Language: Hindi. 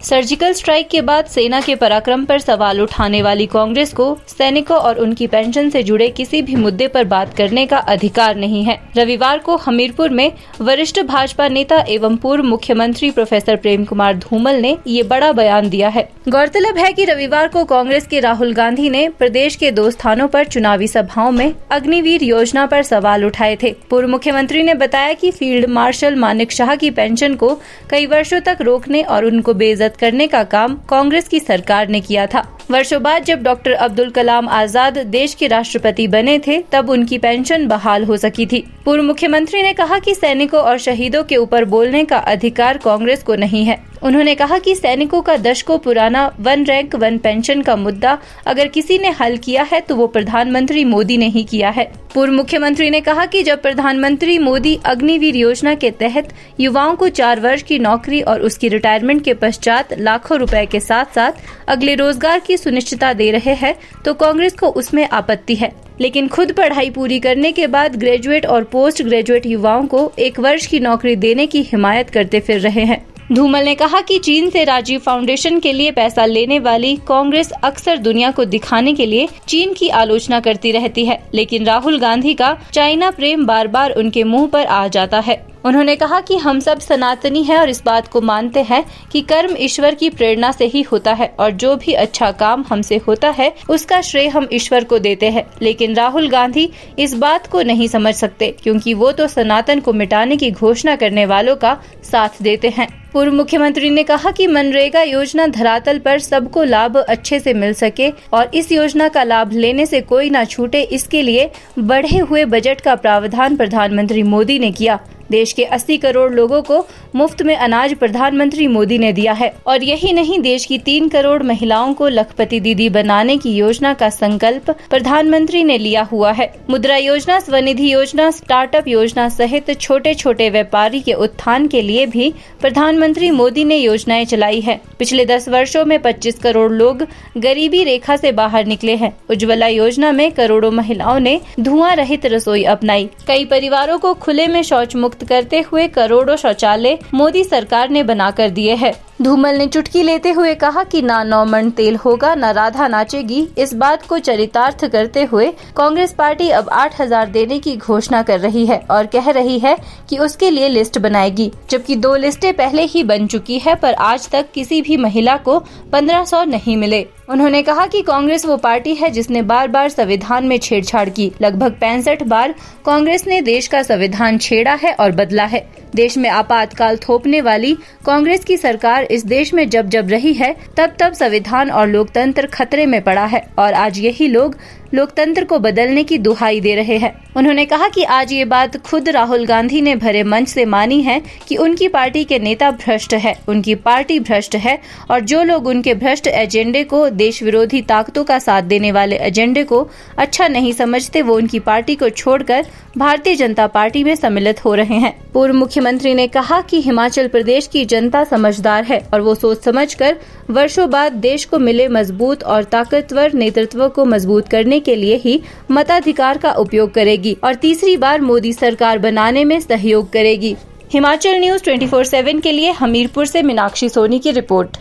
सर्जिकल स्ट्राइक के बाद सेना के पराक्रम पर सवाल उठाने वाली कांग्रेस को सैनिकों और उनकी पेंशन से जुड़े किसी भी मुद्दे पर बात करने का अधिकार नहीं है। रविवार को हमीरपुर में वरिष्ठ भाजपा नेता एवं पूर्व मुख्यमंत्री प्रोफेसर प्रेम कुमार धूमल ने ये बड़ा बयान दिया है। गौरतलब है कि रविवार को कांग्रेस के राहुल गांधी ने प्रदेश के 2 स्थानों पर चुनावी सभाओं में अग्निवीर योजना पर सवाल उठाए थे। पूर्व मुख्यमंत्री ने बताया कि फील्ड मार्शल मानेक शाह की पेंशन को कई वर्षों तक रोकने और उनको बेइज्जत करने का काम कांग्रेस की सरकार ने किया था। वर्षों बाद जब डॉक्टर अब्दुल कलाम आजाद देश के राष्ट्रपति बने थे, तब उनकी पेंशन बहाल हो सकी थी। पूर्व मुख्यमंत्री ने कहा कि सैनिकों और शहीदों के ऊपर बोलने का अधिकार कांग्रेस को नहीं है। उन्होंने कहा कि सैनिकों का दशकों पुराना 1 रैंक 1 पेंशन का मुद्दा अगर किसी ने हल किया है तो वो प्रधानमंत्री मोदी ने ही किया है। पूर्व मुख्यमंत्री ने कहा कि जब प्रधानमंत्री मोदी अग्निवीर योजना के तहत युवाओं को 4 वर्ष की नौकरी और उसकी रिटायरमेंट के पश्चात लाखों रुपए के साथ साथ अगले रोजगार की सुनिश्चितता दे रहे हैं, तो कांग्रेस को उसमें आपत्ति है। लेकिन खुद पढ़ाई पूरी करने के बाद ग्रेजुएट और पोस्ट ग्रेजुएट युवाओं को 1 वर्ष की नौकरी देने की हिमायत करते फिर रहे हैं। धूमल ने कहा कि चीन से राजीव फाउंडेशन के लिए पैसा लेने वाली कांग्रेस अक्सर दुनिया को दिखाने के लिए चीन की आलोचना करती रहती है, लेकिन राहुल गांधी का चाइना प्रेम बार बार उनके मुंह पर आ जाता है। उन्होंने कहा कि हम सब सनातनी हैं और इस बात को मानते हैं कि कर्म ईश्वर की प्रेरणा से ही होता है और जो भी अच्छा काम हमसे होता है उसका श्रेय हम ईश्वर को देते हैं। लेकिन राहुल गांधी इस बात को नहीं समझ सकते, क्योंकि वो तो सनातन को मिटाने की घोषणा करने वालों का साथ देते हैं। पूर्व मुख्यमंत्री ने कहा कि मनरेगा योजना धरातल पर सबको लाभ अच्छे से मिल सके और इस योजना का लाभ लेने से कोई न छूटे, इसके लिए बढ़े हुए बजट का प्रावधान प्रधानमंत्री मोदी ने किया। देश के 80 करोड़ लोगों को मुफ्त में अनाज प्रधानमंत्री मोदी ने दिया है और यही नहीं, देश की 3 करोड़ महिलाओं को लखपति दीदी बनाने की योजना का संकल्प प्रधानमंत्री ने लिया हुआ है। मुद्रा योजना, स्वनिधि योजना, स्टार्टअप योजना सहित छोटे छोटे व्यापारी के उत्थान के लिए भी प्रधानमंत्री मोदी ने योजनाएं चलाई है। पिछले 10 वर्षों में 25 करोड़ लोग गरीबी रेखा से बाहर निकले हैं। उज्ज्वला योजना में करोड़ों महिलाओं ने धुआं रहित रसोई अपनाई। कई परिवारों को खुले में शौच मुक्त करते हुए करोड़ों शौचालय मोदी सरकार ने बनाकर दिए हैं। धूमल ने चुटकी लेते हुए कहा कि ना 9 मन तेल होगा, ना राधा नाचेगी। इस बात को चरितार्थ करते हुए कांग्रेस पार्टी अब 8,000 देने की घोषणा कर रही है और कह रही है कि उसके लिए लिस्ट बनाएगी, जबकि 2 लिस्टें पहले ही बन चुकी है, पर आज तक किसी भी महिला को 1500 नहीं मिले। उन्होंने कहा कि कांग्रेस वो पार्टी है जिसने बार बार संविधान में छेड़छाड़ की। लगभग 65 बार कांग्रेस ने देश का संविधान छेड़ा है और बदला है। देश में आपातकाल थोपने वाली कांग्रेस की सरकार इस देश में जब जब रही है, तब तब संविधान और लोकतंत्र खतरे में पड़ा है और आज यही लोग लोकतंत्र को बदलने की दुहाई दे रहे हैं। उन्होंने कहा कि आज ये बात खुद राहुल गांधी ने भरे मंच से मानी है कि उनकी पार्टी के नेता भ्रष्ट है, उनकी पार्टी भ्रष्ट है और जो लोग उनके भ्रष्ट एजेंडे को, देश विरोधी ताकतों का साथ देने वाले एजेंडे को अच्छा नहीं समझते, वो उनकी पार्टी को छोड़कर भारतीय जनता पार्टी में सम्मिलित हो रहे हैं। पूर्व मुख्यमंत्री ने कहा कि हिमाचल प्रदेश की जनता समझदार है और वो सोच समझकर वर्षों बाद देश को मिले मजबूत और ताकतवर नेतृत्व को मजबूत करने के लिए ही मताधिकार का उपयोग करेगी और तीसरी बार मोदी सरकार बनाने में सहयोग करेगी। हिमाचल न्यूज़ 24/7 के लिए हमीरपुर से मीनाक्षी सोनी की रिपोर्ट।